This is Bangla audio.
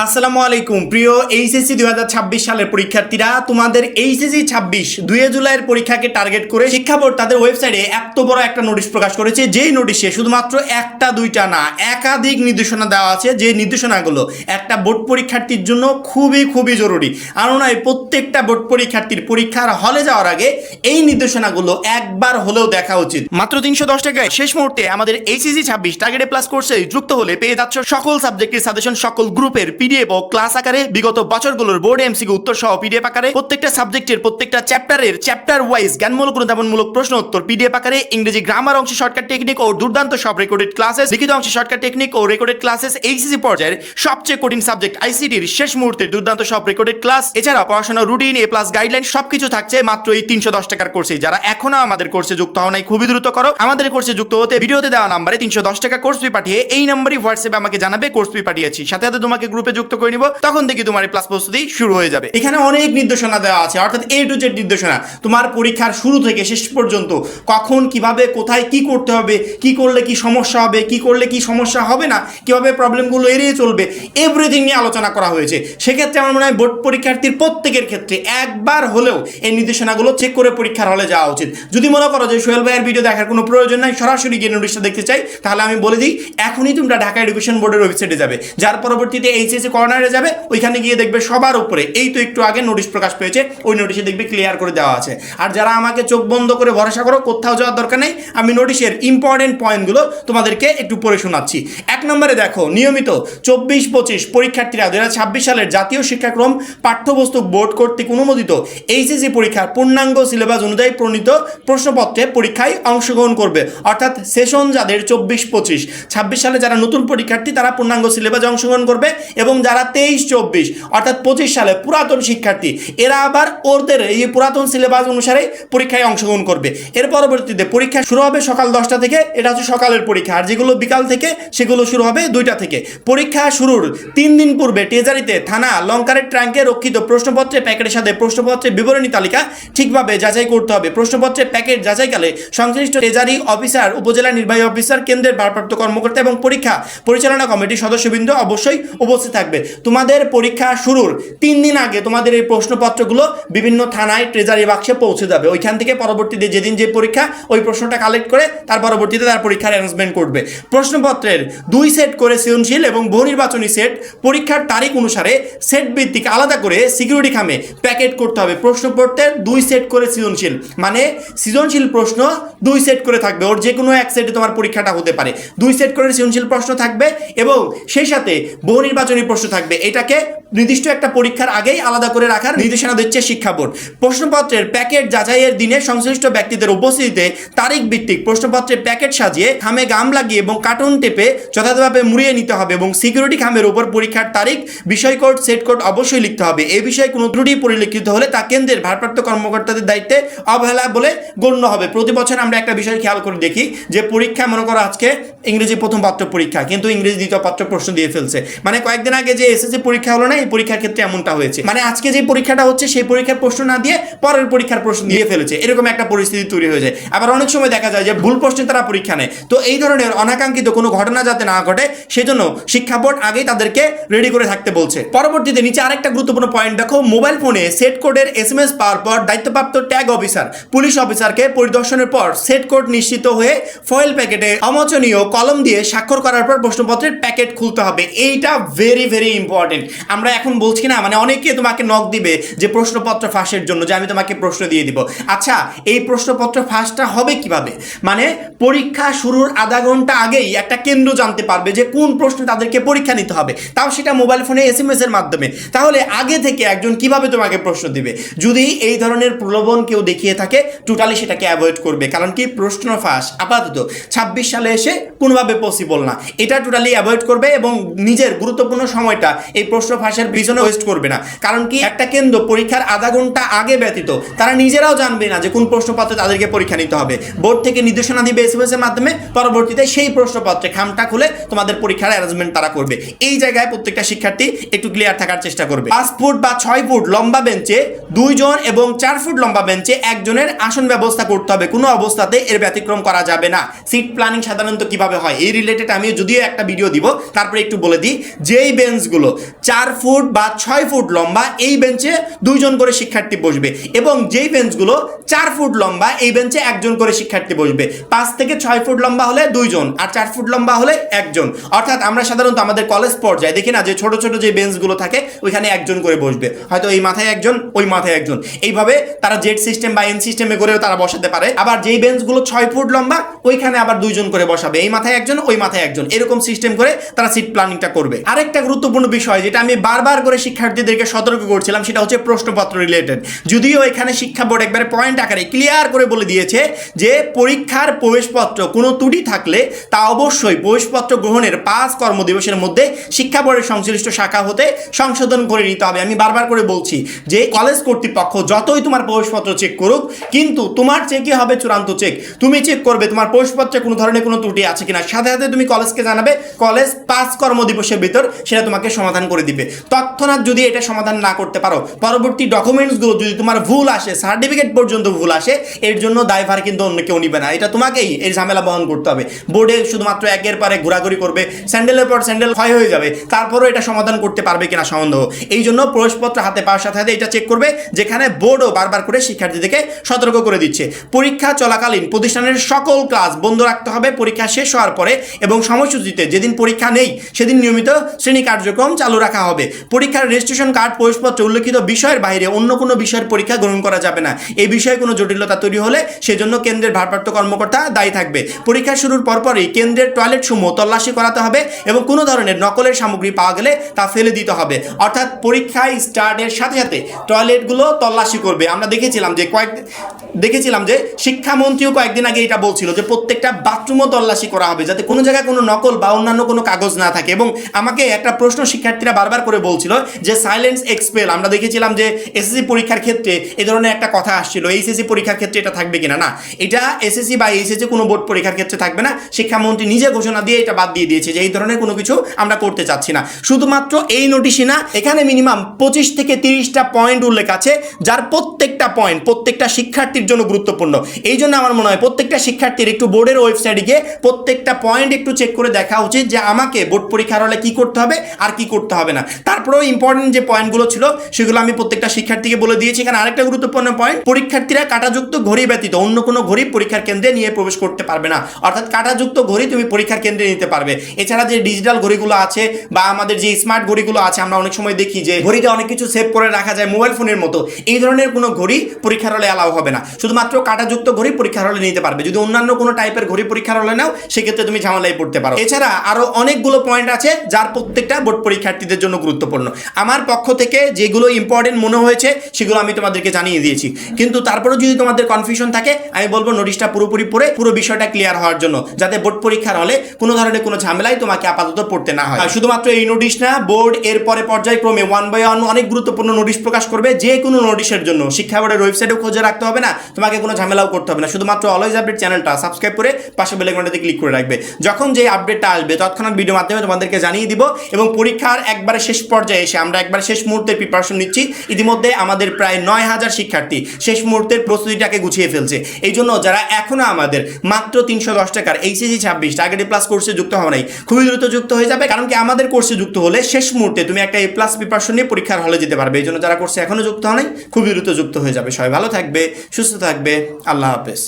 আসসালামু আলাইকুম প্রিয় এইচএসসি 2026 সালের পরীক্ষার্থীরা, তোমাদের এইচএসসি 26 2 জুলাইয়ের পরীক্ষাকে টার্গেট করে শিক্ষা বোর্ড তাদের ওয়েবসাইটে এত বড় একটা নোটিশ প্রকাশ করেছে। যেই নোটিশে শুধুমাত্র একটা দুইটা না, একাধিক নির্দেশনা দেওয়া আছে। যে নির্দেশনাগুলো একটা বোর্ড পরীক্ষার্থীর জন্য খুবই জরুরি। আর নয়, প্রত্যেকটা বোর্ড পরীক্ষার্থীর পরীক্ষার হলে যাওয়ার আগে এই নির্দেশনাগুলো একবার হলেও দেখা উচিত। মাত্র 310 টাকায় শেষ মুহূর্তে আমাদের এইচএসসি 26 টার্গেটে প্লাস কোর্সে যুক্ত হলে পেয়ে যাচ্ছ সকল সাবজেক্টের সাজেশন, সকল গ্রুপের পিডিএফ ও ক্লাস আকারে, বিগত বছরগুলোর বোর্ড এমসিকিউ উত্তর সহ পিডিএফ আকারে, প্রত্যেকটা সাবজেক্টের প্রত্যেকটা চ্যাপ্টার ওয়াইজ জ্ঞানমূলক অনুধাবনমূলক প্রশ্ন উত্তর পিডিএফ আকারে, ইংরেজি গ্রামার অংশে শর্টকাট টেকনিক ও দুর্দান্ত সব রেকর্ডেড ক্লাসেস, লিখিত অংশে শর্টকাট টেকনিক ও রেকর্ডেড ক্লাসেস, এইচএসসি পর্যায়ের সবচেয়ে কঠিন সাবজেক্ট আইসিটির শেষ মুহূর্তের দুর্দান্ত সব রেকর্ডেড ক্লাস, এছাড়া পড়াশোনা রুটিন, এ প্লাস গাইডলাইন সবকিছু থাকছে মাত্র এই 310 টাকার কোর্সে। যারা এখনো আমাদের কোর্সে যুক্ত হও নাই, খুবই দ্রুত করো। আমাদের কোর্সে যুক্ত হতে ভিডিওতে দেওয়া নম্বরে 310 টাকা কোর্স ফি পাঠিয়ে এই নম্বরই হোয়াটসঅ্যাপে আমাকে জানাবে কোর্স ফি পাঠিয়েছি, সাথে তোমাকে গ্রুপে যুক্ত করে নিব। তখন থেকে তোমার ক্লাস প্রস্তুতি শুরু হয়ে যাবে। এখানে অনেক নির্দেশনা দেওয়া আছে, অর্থাৎ A to Z নির্দেশনা। তোমার পরীক্ষার শুরু থেকে শেষ পর্যন্ত কখন, কিভাবে, কোথায় কি করতে হবে, কি করলে কি সমস্যা হবে, কি করলে কি সমস্যা হবে না, কিভাবে প্রবলেমগুলো এড়িয়ে চলবে, এভরিথিং নিয়ে আলোচনা করা হয়েছে। সেক্ষেত্রে আমার মনে হয় বোর্ড পরীক্ষার্থীর প্রত্যেকের ক্ষেত্রে একবার হলেও এই নির্দেশনাগুলো চেক করে পরীক্ষার হলে যাওয়া উচিত। যদি মনে করো যে সোহেল ভাইয়ের ভিডিও দেখার কোনো প্রয়োজন নাই, সরাসরি গিয়ে নোটিশটা দেখতে চাই, তাহলে আমি বলে দিই এখনই তোমরা ঢাকা এডুকেশন বোর্ডের ওয়েবসাইটে যাবে, যার পরবর্তীতে এইচএসসি কর্নারে যাবে, ওইখানে গিয়ে দেখবে সবার উপরে এই তো একটু আগে নোটিশ প্রকাশ পেয়েছে, ওই নোটিশে দেখবে ক্লিয়ার করে দেওয়া আছে। আর যারা আমাকে চোখ বন্ধ করে ভরসা করো, কোথাও যাওয়ার দরকার নেই, আমি নোটিশের ইম্পর্টেন্ট পয়েন্টগুলো তোমাদেরকে একটু পড়ে শোনাচ্ছি। 1 নম্বরে দেখো, নিয়মিত 24-25 পরীক্ষার্থীরা 2026 সালের জাতীয় শিক্ষাক্রম পাঠ্যপুস্তক বোর্ড কর্তৃক অনুমোদিত এইচএসসি পরীক্ষার পূর্ণাঙ্গ সিলেবাস অনুযায়ী প্রণীত প্রশ্নপত্রে পরীক্ষায় অংশগ্রহণ করবে। অর্থাৎ সেশন যাদের 24-25, 26 সালে যারা নতুন পরীক্ষার্থী তারা পূর্ণাঙ্গ সিলেবাসে অংশগ্রহণ করবে, এবং যারা 23-24 অর্থাৎ 25 সালে পুরাতন শিক্ষার্থী, এরা আবার ওদের এই পুরাতন সিলেবাস অনুসারে পরীক্ষায় অংশগ্রহণ করবে। এর পরবর্তীতে পরীক্ষা শুরু হবে সকাল 10টা থেকে, এটা হচ্ছে সকালের পরীক্ষা। আর যেগুলো বিকাল থেকে সেগুলো শুরু হবে 2টা থেকে। পরীক্ষা শুরুর 3 দিন পূর্বে ট্রেজারিতে থানা লঙ্কারের ট্রাঙ্কে রক্ষিত প্রশ্নপত্রের প্যাকেটের সাথে প্রশ্নপত্রের বিবরণী তালিকা ঠিকভাবে যাচাই করতে হবে। প্রশ্নপত্রের প্যাকেট যাচাইকালে সংশ্লিষ্ট ট্রেজারি অফিসার, উপজেলা নির্বাহী অফিসার, কেন্দ্রের ভারপ্রাপ্ত কর্মকর্তা এবং পরীক্ষা পরিচালনা কমিটির সদস্যবৃন্দ অবশ্যই উপস্থিত থাকবে। তোমাদের পরীক্ষা শুরুর 3 দিন আগে তোমাদের এই প্রশ্নপত্রগুলো বিভিন্ন থানায় ট্রেজারি বাক্সে পৌঁছে যাবে। ওইখান থেকে পরবর্তীতে যেদিন যে পরীক্ষা, ওই প্রশ্নটা কালেক্ট করে তার পরবর্তীতে তার পরীক্ষার অ্যারেঞ্জমেন্ট করবে। প্রশ্নপত্রের 2 সেট করে সৃজনশীল এবং বহুনির্বাচনী সেট পরীক্ষার তারিখ অনুসারে সেট ভিত্তিক আলাদা করে সিকিউরিটি খামে প্যাকেট করতে হবে। প্রশ্নপত্রের 2 সেট করে সৃজনশীল, মানে সৃজনশীল প্রশ্ন 2 সেট করে থাকবে, ওর যে কোনো এক সেটে তোমার পরীক্ষাটা হতে পারে। 2 সেট করে সৃজনশীল প্রশ্ন থাকবে এবং সেই সাথে বহুনির্বাচনী প্রশ্ন থাকবে। এটাকে নির্দিষ্ট একটা পরীক্ষার আগেই আলাদা করে রাখার নির্দেশনা দিচ্ছে শিক্ষা বোর্ড। প্রশ্নপত্রের প্যাকেট যাচাইয়ের দিনে সংশ্লিষ্ট ব্যক্তিদের উপস্থিতিতে তারিখ ভিত্তিক প্রশ্নপত্রের প্যাকেট সাজিয়ে খামে গাম লাগিয়ে এবং কার্টুন টেপে যথাযথভাবে মুড়িয়ে নিতে হবে, এবং সিকিউরিটি খামের উপর পরীক্ষার তারিখ, বিষয় কোড, সেট কোড অবশ্যই লিখতে হবে। এই বিষয়ে কোনো ত্রুটি পরিলক্ষিত হলে তা কেন্দ্রের ভারপ্রাপ্ত কর্মকর্তাদের দায়িত্বে অবহেলা বলে গণ্য হবে। প্রতি বছর আমরা একটা বিষয় খেয়াল করে দেখি যে পরীক্ষা, মনে করো আজকে ইংরেজি প্রথম পত্র পরীক্ষা, কিন্তু ইংরেজি দ্বিতীয় পত্র প্রশ্ন দিয়ে ফেলছে। মানে কয়েকদিন আগে যে এসএসসি পরীক্ষা হলো না, এই পরীক্ষার ক্ষেত্রে এমনটা হয়েছে। মানে আজকে যে পরীক্ষাটা হচ্ছে সেই পরীক্ষার প্রশ্ন না দিয়ে পরের পরীক্ষার প্রশ্ন দিয়ে ফেলেছে, এরকম একটা পরিস্থিতি তৈরি হয়ে যায়। আবার অনেক সময় দেখা যায় যে ভুল প্রশ্নে তারা পরীক্ষা নেয়। তো এই ধরনের অনাকাঙ্ক্ষিত কোনো ঘটনা যাতে না ঘটে, সেজন্য শিক্ষা বোর্ড আগেই তাদেরকে রেডি করে থাকতে বলছে। পরবর্তীতে নিচে আরেকটা গুরুত্বপূর্ণ পয়েন্ট দেখো, মোবাইল ফোনে সেট কোডের SMS পাওয়ার পর দায়িত্বপ্রাপ্ত ট্যাগ অফিসার পুলিশ অফিসারকে পরিদর্শনের পর সেট কোড নিশ্চিত হয়ে ফয়েল প্যাকেটে অমোচনীয় কলম দিয়ে স্বাক্ষর করার পর প্রশ্নপত্রের প্যাকেট খুলতে হবে। এইটা ভেরি ইম্পর্টেন্ট। আমরা এখন বলছি না, মানে অনেকে তোমাকে নক দিবে যে প্রশ্নপত্র ফাঁসের জন্য, যে আমি তোমাকে প্রশ্ন দিয়ে দিব। আচ্ছা, এই প্রশ্নপত্র ফাঁসটা হবে কিভাবে? মানে পরীক্ষা শুরুর আধা ঘন্টা আগেই একটা কেন্দ্র জানতে পারবে যে কোন প্রশ্নে তাদেরকে পরীক্ষা নিতে হবে, তাও সেটা মোবাইল ফোনে SMS এর মাধ্যমে। তাহলে আগে থেকে একজন কিভাবে তোমাকে প্রশ্ন দিবে? যদি এই ধরনের প্রলোভন কেউ দেখিয়ে থাকে, টোটালি সেটাকে অ্যাভয়েড করবে। কারণ কি, প্রশ্ন ফাঁস আপাতত 26 সালে এসে কোনোভাবে পসিবল না, এটা টোটালি অ্যাভয়েড করবে এবং নিজের গুরুত্বপূর্ণ সময়টা এই প্রশ্ন ফাঁসের মাসের পিছনে ওয়েস্ট করবে না। কারণ কি, একটা কেন্দ্র পরীক্ষার আধা ঘন্টা আগে ব্যতীত তারা নিজেরাও জানবে না যে কোন প্রশ্নপত্রে তাদেরকে পরীক্ষা নিতে হবে। বোর্ড থেকে নির্দেশনা দিবে এসএমএস এর মাধ্যমে, পরবর্তীতে সেই প্রশ্নপত্রে খামটা খুলে তোমাদের পরীক্ষার অ্যারেঞ্জমেন্ট তারা করবে। এই জায়গায় প্রত্যেকটা শিক্ষার্থী একটু ক্লিয়ার থাকার চেষ্টা করবে। 5 ফুট বা 6 ফুট লম্বা বেঞ্চে 2 জন এবং 4 ফুট লম্বা বেঞ্চে একজনের আসন ব্যবস্থা করতে হবে, কোনো অবস্থাতে এর ব্যতিক্রম করা যাবে না। সিট প্ল্যানিং সাধারণত কিভাবে হয় এই রিলেটেড আমি যদিও একটা ভিডিও দিব, তারপরে একটু বলে দিই। যেই বেঞ্চগুলো 4 ফুট বা 6 ফুট লম্বা এই বেঞ্চে 2 জন করে শিক্ষার্থী বসবে, এবং যেই বেঞ্চগুলো 4 ফুট লম্বা এই বেঞ্চে 1 জন করে শিক্ষার্থী বসবে। 5 থেকে 6 ফুট লম্বা হলে 2 জন, আর 4 ফুট লম্বা হলে 1 জন। অর্থাৎ আমরা সাধারণত আমাদের কলেজ পর্যায়ে দেখি না যে ছোট ছোট যে বেঞ্চগুলো থাকে ওইখানে 1 জন করে বসবে, হয়তো এই মাথায় 1 জন, ওই মাথায় 1 জন, এইভাবে তারা জেড সিস্টেম বা এন সিস্টেমে করেও তারা বসাতে পারে। আবার যেই বেঞ্চগুলো 6 ফুট লম্বা ওইখানে আবার 2 জন করে বসাবে, এই মাথায় 1 জন, ওই মাথায় 1 জন, এরকম সিস্টেম করে তারা সিট প্ল্যানিংটা করবে। আরেকটা গুরুত্বপূর্ণ বিষয় যেটা আমি বারবার করে শিক্ষার্থীদেরকে সতর্ক করছিলাম সেটা হচ্ছে প্রশ্নপত্র রিলেটেড। যদিও এখানে শিক্ষা বোর্ড একবারে পয়েন্ট আকারে ক্লিয়ার করে বলে দিয়েছে যে পরীক্ষার প্রবেশপত্র কোনো ত্রুটি থাকলে তা অবশ্যই প্রবেশপত্র গ্রহণের 5 কর্মদিবসের মধ্যে শিক্ষা বোর্ডের সংশ্লিষ্ট শাখা হতে সংশোধন করে নিতে হবে। আমি বারবার করে বলছি যে কলেজ কর্তৃপক্ষ যতই তোমার প্রবেশপত্র চেক করুক, কিন্তু তোমার চেকই হবে চূড়ান্ত চেক। তুমি চেক করবে তোমার প্রবেশপত্রে কোনো ধরনের কোনো ত্রুটি আছে কিনা, সাথে সাথে তুমি কলেজকে জানাবে, কলেজ 5 কর্মদিবসের ভিতর সেটা তোমাকে সমাধান করে দিবে। তৎক্ষণাৎ যদি এটা সমাধান না করতে পারো, পরবর্তী ডকুমেন্টসগুলো যদি তোমার ভুল আসে, সার্টিফিকেট পর্যন্ত ভুল আসে, এর জন্য দায়ভার কিন্তু অন্য কেউ নিবে না, এটা তোমাকেই এই ঝামেলা বহন করতে হবে। বোর্ডে শুধুমাত্র একের পরে ঘোরাঘুরি করবে, স্যান্ডেলের পর স্যান্ডেল ক্ষয় হয়ে যাবে, তারপরও এটা সমাধান করতে পারবে কিনা সন্দেহ। এই জন্য প্রবেশপত্র হাতে পাওয়ার সাথে সাথে এটা চেক করবে, যেখানে বোর্ডও বারবার করে শিক্ষার্থীদেরকে সতর্ক করে দিচ্ছে। পরীক্ষা চলাকালীন প্রতিষ্ঠানের সকল ক্লাস বন্ধ রাখতে হবে পরীক্ষা শেষ হওয়ার পরে, এবং সময়সূচিতে যেদিন পরীক্ষা নেই সেদিন নিয়মিত শ্রেণী কার্যক্রম চালু রাখা হবে। পরীক্ষার রেজিস্ট্রেশন কার্ড প্রবেশপত্রে উল্লেখিত বিষয়ের বাইরে অন্য কোনো বিষয়ের পরীক্ষা গ্রহণ করা যাবে না। এই বিষয়ে কোনো জটিলতা তৈরি হলে সেজন্য কেন্দ্রের ভারপ্রাপ্ত কর্মকর্তা দায়ী থাকবে। পরীক্ষা শুরুর পরপরই কেন্দ্রের টয়লেট সমূহ তল্লাশি করাতে হবে, এবং কোনো ধরনের নকলের সামগ্রী পাওয়া গেলে তা ফেলে দিতে হবে। অর্থাৎ পরীক্ষা স্টার্টের সাথে সাথে টয়লেটগুলো তল্লাশি করবে। আমরা দেখেছিলাম যে শিক্ষামন্ত্রীও কয়েকদিন আগে এটা বলছিল যে প্রত্যেকটা বাথরুমও তল্লাশি করা হবে, যাতে কোনো জায়গায় কোনো নকল বা অন্যান্য কোনো কাগজ না থাকে। এবং আমাকে একটা প্রশ্ন শিক্ষার্থীরা বারবার করে বলছিল যে সাইলেন্স এক্সপেল, আমরা দেখেছিলাম যে এসএসসি পরীক্ষার ক্ষেত্রে এই ধরনের একটা কথা আসছিল, এইচএসসি পরীক্ষার ক্ষেত্রে এটা থাকবে কিনা। না, এটা এসএসসি বা এইচএসসি কোনো বোর্ড পরীক্ষার ক্ষেত্রে থাকবে না। শিক্ষামন্ত্রী নিজে ঘোষণা দিয়ে এটা বাদ দিয়ে দিয়েছে যে এই ধরনের কোনো কিছু আমরা করতে চাচ্ছি না। শুধুমাত্র এই নোটিশই না, এখানে মিনিমাম 25 থেকে 30টা পয়েন্ট উল্লেখ আছে, যার প্রত্যেকটা পয়েন্ট প্রত্যেকটা শিক্ষার্থীর জন্য গুরুত্বপূর্ণ। এই জন্য আমার মনে হয় প্রত্যেকটা শিক্ষার্থীর একটু বোর্ডের ওয়েবসাইটে গিয়ে প্রত্যেকটা পয়েন্ট একটু চেক করে দেখা উচিত যে আমাকে বোর্ড পরীক্ষার হলে কি করতে হবে আর কি করতে হবে না। তারপরেও ইম্পর্টেন্ট যে পয়েন্টগুলো ছিল সেগুলো আমি প্রত্যেকটা শিক্ষার্থীকে বলে দিয়েছি। এখানে আরেকটা গুরুত্বপূর্ণ পয়েন্ট, পরীক্ষার্থীরা কাঁটাযুক্ত ঘড়ি ব্যতীত অন্য কোনো ঘড়ি পরীক্ষার কেন্দ্রে নিয়ে প্রবেশ করতে পারবে না। অর্থাৎ কাঁটাযুক্ত ঘড়ি তুমি পরীক্ষার কেন্দ্রে নিতে পারবে। এছাড়া যে ডিজিটাল ঘড়িগুলো আছে বা আমাদের যে স্মার্ট ঘড়িগুলো আছে, আমরা অনেক সময় দেখি যে ঘড়িতে অনেক কিছু সেভ করে রাখা যায় মোবাইল ফোনের মতো, এই ধরনের কোনো ঘড়ি পরীক্ষার হলে অ্যালাউ হবে না। শুধুমাত্র কাঁটাযুক্ত ঘড়ি পরীক্ষার হলে নিতে পারবে। যদি অন্যান্য কোনো টাইপের ঘড়ি পরীক্ষার হলে নাও, সেক্ষেত্রে তুমি ঝামেলায় পড়তে পারো। এছাড়া আরো অনেকগুলো পয়েন্ট আছে যার প্রত্যেকটা বোর্ড পরীক্ষার্থীদের জন্য গুরুত্বপূর্ণ। আমার পক্ষ থেকে যেগুলো ইম্পর্টেন্ট মনে হয়েছে সেগুলো আমি তোমাদেরকে জানিয়ে দিয়েছি, কিন্তু তারপরেও যদি তোমাদের কনফিউশন থাকে আমি বলবো নোটিশটা পুরোপুরি পড়ে পুরো বিষয়টা ক্লিয়ার হওয়ার জন্য, যাতে বোর্ড পরীক্ষার হলে কোনো ধরনের কোনো ঝামেলায় তোমাকে আপাতত পড়তে না হয়। শুধুমাত্র এই নোটিশ না, বোর্ড এর পরে পর্যায়ক্রমে 1 by 1 অনেক গুরুত্বপূর্ণ নোটিশ প্রকাশ করবে। যে কোনো নোটিশের জন্য শিক্ষা বোর্ডের ওয়েবসাইটেও খোঁজে রাখতে হবে না, তোমাকে কোনো ঝামেলাও করতে হবে না। শুধুমাত্র অলওয়েজ আপডেট চ্যানেলটা সাবস্ক্রাইব করে পাশে বেল আইকনটাতে ক্লিক করে রাখবে। যখন যে আপডেটটা আসবে তৎক্ষণাৎ ভিডিওর মাধ্যমে তোমাদেরকে জানিয়ে দিব। এবং পরীক্ষার একবারে শেষ পর্যায়ে এসে আমরা একবার শেষ মুহূর্তের প্রিপারেশন নিচ্ছি। ইতিমধ্যে আমাদের প্রায় 9000 শিক্ষার্থী শেষ মুহূর্তের প্রস্তুতিটাকে গুছিয়ে ফেলছে। এই জন্য যারা এখনো আমাদের মাত্র 310 টাকার এইচএসসি 26 টার্গেট প্লাস কোর্সে যুক্ত হও নাই, খুবই দ্রুত যুক্ত হয়ে যাবে। কারণ কি আমাদের কোর্সে যুক্ত হলে শেষ মুহূর্তে তুমি একটা এ প্লাস প্রিপারেশন নিয়ে পরীক্ষার হলে যেতে পারবে। এই জন্য যারা কোর্সে এখনো যুক্ত হও নাই, খুবই দ্রুত যুক্ত হয়ে যাবে। সবাই ভালো থাকবে, সুস্থ থাকবে, আল্লাহ হাফেজ।